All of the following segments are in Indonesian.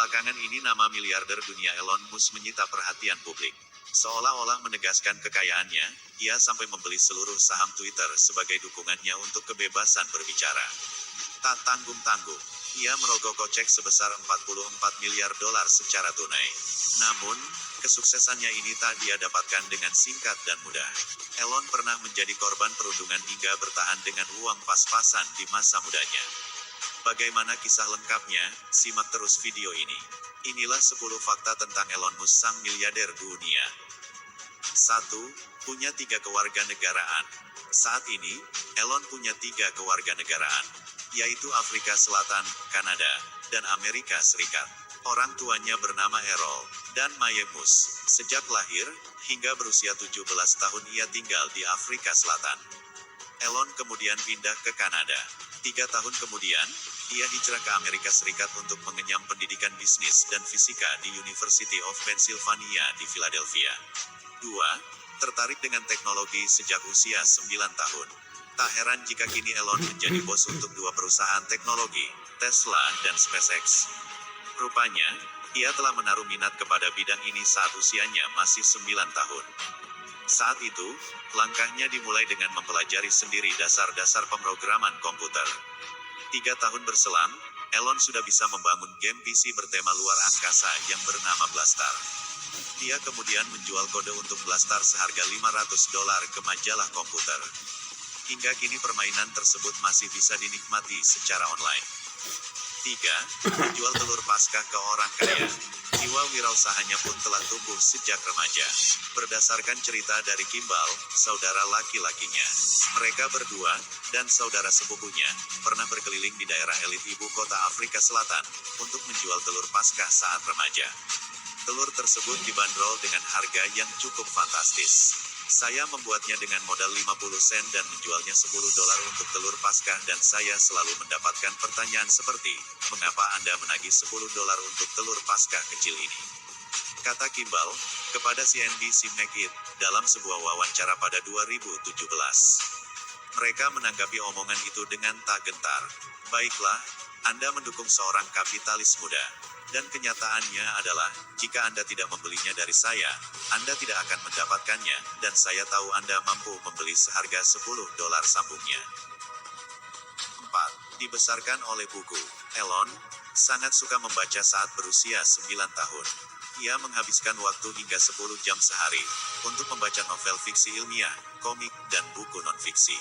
Belakangan ini nama miliarder dunia Elon Musk menyita perhatian publik. Seolah-olah menegaskan kekayaannya, ia sampai membeli seluruh saham Twitter sebagai dukungannya untuk kebebasan berbicara. Tak tanggung-tanggung, ia merogoh kocek sebesar 44 miliar dolar secara tunai. Namun, kesuksesannya ini tak dia dapatkan dengan singkat dan mudah. Elon pernah menjadi korban perundungan hingga bertahan dengan uang pas-pasan di masa mudanya. Bagaimana kisah lengkapnya? Simak terus video ini. Inilah 10 fakta tentang Elon Musk, sang miliarder dunia. 1. Punya 3 kewarganegaraan. Saat ini, Elon punya 3 kewarganegaraan, yaitu Afrika Selatan, Kanada, dan Amerika Serikat. Orang tuanya bernama Errol dan Mae Musk. Sejak lahir, hingga berusia 17 tahun ia tinggal di Afrika Selatan. Elon kemudian pindah ke Kanada. 3 tahun kemudian, ia hijrah ke Amerika Serikat untuk mengenyam pendidikan bisnis dan fisika di University of Pennsylvania di Philadelphia. 2. Tertarik dengan teknologi sejak usia 9 tahun. Tak heran jika kini Elon menjadi bos untuk 2 perusahaan teknologi, Tesla dan SpaceX. Rupanya, ia telah menaruh minat kepada bidang ini saat usianya masih 9 tahun. Saat itu, langkahnya dimulai dengan mempelajari sendiri dasar-dasar pemrograman komputer. 3 tahun berselang, Elon sudah bisa membangun game PC bertema luar angkasa yang bernama Blastar. Dia kemudian menjual kode untuk Blastar seharga $500 ke majalah komputer. Hingga kini permainan tersebut masih bisa dinikmati secara online. 3. Menjual telur Paskah ke orang kaya. Jiwa wirausahanya pun telah tumbuh sejak remaja. Berdasarkan cerita dari Kimball, saudara laki-lakinya, mereka berdua, dan saudara sepupunya, pernah berkeliling di daerah elit ibu kota Afrika Selatan, untuk menjual telur Paskah saat remaja. Telur tersebut dibanderol dengan harga yang cukup fantastis. Saya membuatnya dengan modal 50 sen dan menjualnya $10 untuk telur Paskah, dan saya selalu mendapatkan pertanyaan seperti, mengapa Anda menagih $10 untuk telur Paskah kecil ini? Kata Kimball kepada CNBC Make It dalam sebuah wawancara pada 2017. Mereka menanggapi omongan itu dengan tak gentar. Baiklah, Anda mendukung seorang kapitalis muda. Dan kenyataannya adalah, jika Anda tidak membelinya dari saya, Anda tidak akan mendapatkannya, dan saya tahu Anda mampu membeli seharga $10, sambungnya. 4. Dibesarkan oleh buku. Elon sangat suka membaca saat berusia 9 tahun. Ia menghabiskan waktu hingga 10 jam sehari untuk membaca novel fiksi ilmiah, komik, dan buku non-fiksi.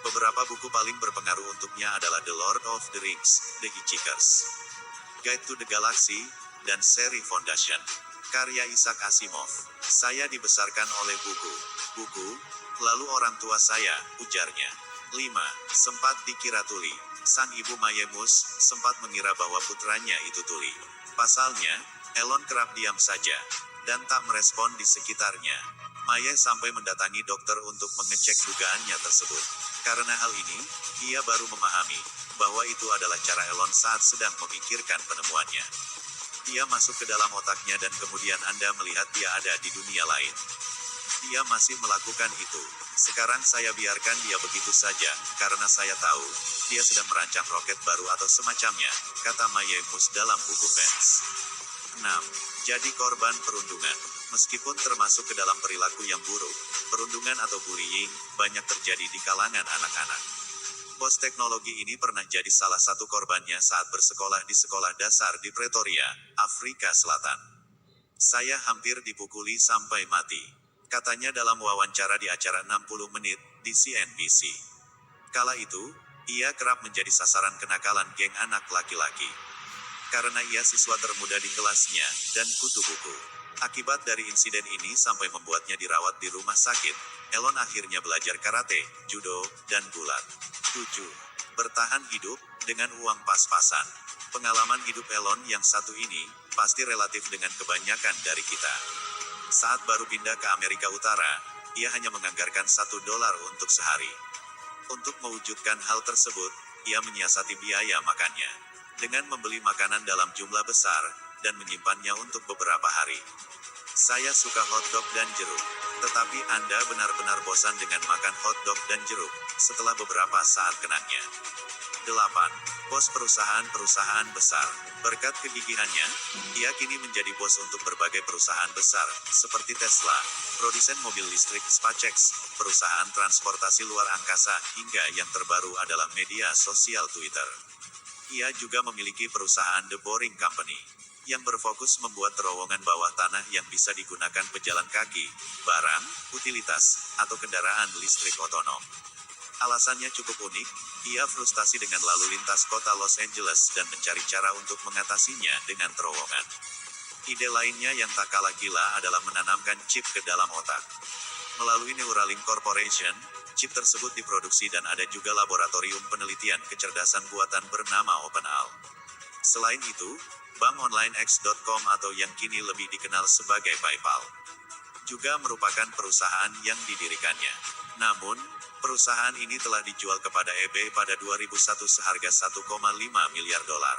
Beberapa buku paling berpengaruh untuknya adalah The Lord of the Rings, The Hitchhiker's Guide to the Galaxy, dan seri Foundation, karya Isaac Asimov. Saya dibesarkan oleh buku, lalu orang tua saya, ujarnya. 5. Sempat dikira tuli. Sang ibu Mae Musk sempat mengira bahwa putranya itu tuli. Pasalnya, Elon kerap diam saja, dan tak merespon di sekitarnya. Mae sampai mendatangi dokter untuk mengecek dugaannya tersebut. Karena hal ini, ia baru memahami bahwa itu adalah cara Elon saat sedang memikirkan penemuannya. Dia masuk ke dalam otaknya dan kemudian Anda melihat dia ada di dunia lain. Dia masih melakukan itu. Sekarang saya biarkan dia begitu saja, karena saya tahu, dia sedang merancang roket baru atau semacamnya, kata Mae Musk dalam buku Fans. 6. Jadi korban perundungan. Meskipun termasuk ke dalam perilaku yang buruk, perundungan atau bullying banyak terjadi di kalangan anak-anak. Bos teknologi ini pernah jadi salah satu korbannya saat bersekolah di sekolah dasar di Pretoria, Afrika Selatan. Saya hampir dipukuli sampai mati, katanya dalam wawancara di acara 60 menit di CNBC. Kala itu, ia kerap menjadi sasaran kenakalan geng anak laki-laki. Karena ia siswa termuda di kelasnya dan kutu buku. Akibat dari insiden ini sampai membuatnya dirawat di rumah sakit, Elon akhirnya belajar karate, judo, dan gulat. 7. Bertahan hidup dengan uang pas-pasan. Pengalaman hidup Elon yang satu ini pasti relatif dengan kebanyakan dari kita. Saat baru pindah ke Amerika Utara, ia hanya menganggarkan $1 untuk sehari. Untuk mewujudkan hal tersebut, ia menyiasati biaya makannya dengan membeli makanan dalam jumlah besar dan menyimpannya untuk beberapa hari. Saya suka hotdog dan jeruk, tetapi Anda benar-benar bosan dengan makan hotdog dan jeruk setelah beberapa saat kenaknya. 8. Bos perusahaan besar. Berkat kegigihannya, ia kini menjadi bos untuk berbagai perusahaan besar, seperti Tesla, produsen mobil listrik SpaceX, perusahaan transportasi luar angkasa, hingga yang terbaru adalah media sosial Twitter. Ia juga memiliki perusahaan The Boring Company, yang berfokus membuat terowongan bawah tanah yang bisa digunakan pejalan kaki, barang, utilitas, atau kendaraan listrik otonom. Alasannya cukup unik, ia frustasi dengan lalu lintas kota Los Angeles dan mencari cara untuk mengatasinya dengan terowongan. Ide lainnya yang tak kalah gila adalah menanamkan chip ke dalam otak. Melalui Neuralink Corporation, chip tersebut diproduksi dan ada juga laboratorium penelitian kecerdasan buatan bernama OpenAL. Selain itu, bank online X.com atau yang kini lebih dikenal sebagai PayPal juga merupakan perusahaan yang didirikannya. Namun, perusahaan ini telah dijual kepada eBay pada 2001 seharga 1,5 miliar dolar.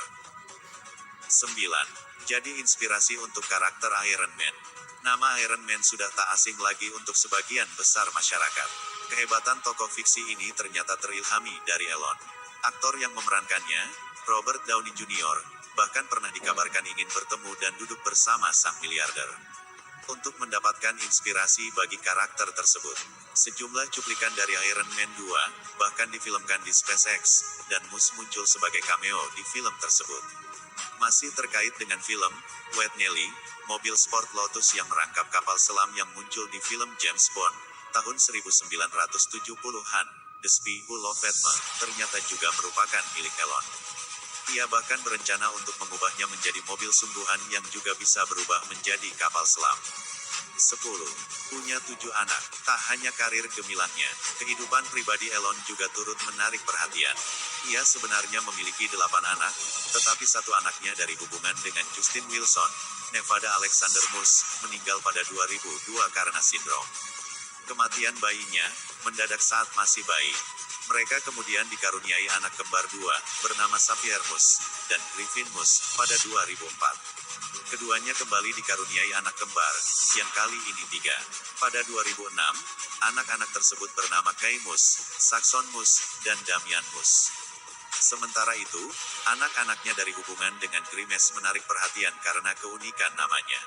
9. Jadi inspirasi untuk karakter Iron Man. Nama Iron Man sudah tak asing lagi untuk sebagian besar masyarakat. Kehebatan tokoh fiksi ini ternyata terilhami dari Elon. Aktor yang memerankannya, Robert Downey Jr., bahkan pernah dikabarkan ingin bertemu dan duduk bersama sang miliarder untuk mendapatkan inspirasi bagi karakter tersebut. Sejumlah cuplikan dari Iron Man 2, bahkan difilmkan di SpaceX, dan Musk muncul sebagai cameo di film tersebut. Masih terkait dengan film, Wet Nelly, mobil sport Lotus yang merangkap kapal selam yang muncul di film James Bond, tahun 1970-an, The Spy Who Loved Me, ternyata juga merupakan milik Elon. Ia bahkan berencana untuk mengubahnya menjadi mobil sungguhan yang juga bisa berubah menjadi kapal selam. 10. Punya 7 anak. Tak hanya karir gemilangnya, kehidupan pribadi Elon juga turut menarik perhatian. Ia sebenarnya memiliki 8 anak, tetapi satu anaknya dari hubungan dengan Justin Wilson, Nevada Alexander Musk, meninggal pada 2002 karena sindrom. Kematian bayinya mendadak saat masih bayi. Mereka kemudian dikaruniai anak kembar 2, bernama Xavier Musk, dan Griffin Musk, pada 2004. Keduanya kembali dikaruniai anak kembar, yang kali ini 3. Pada 2006, anak-anak tersebut bernama Kai Musk, Saxon Musk, dan Damian Musk. Sementara itu, anak-anaknya dari hubungan dengan Grimes menarik perhatian karena keunikan namanya.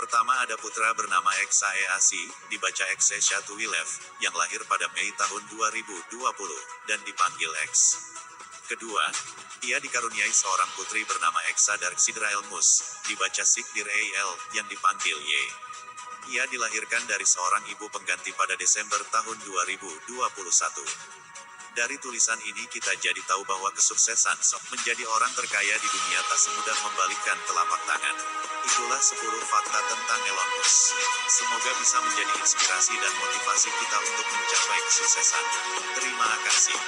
Pertama ada putra bernama Xaeasi, dibaca Xeshatuwilev, yang lahir pada Mei tahun 2020, dan dipanggil X. Kedua, ia dikaruniai seorang putri bernama Exa Darksidrael Musk, dibaca Sigdir Al, yang dipanggil Y. Ia dilahirkan dari seorang ibu pengganti pada Desember tahun 2021. Dari tulisan ini kita jadi tahu bahwa kesuksesan menjadi orang terkaya di dunia tak semudah membalikkan telapak tangan. Itulah 10 fakta tentang Elon Musk. Semoga bisa menjadi inspirasi dan motivasi kita untuk mencapai kesuksesan. Terima kasih.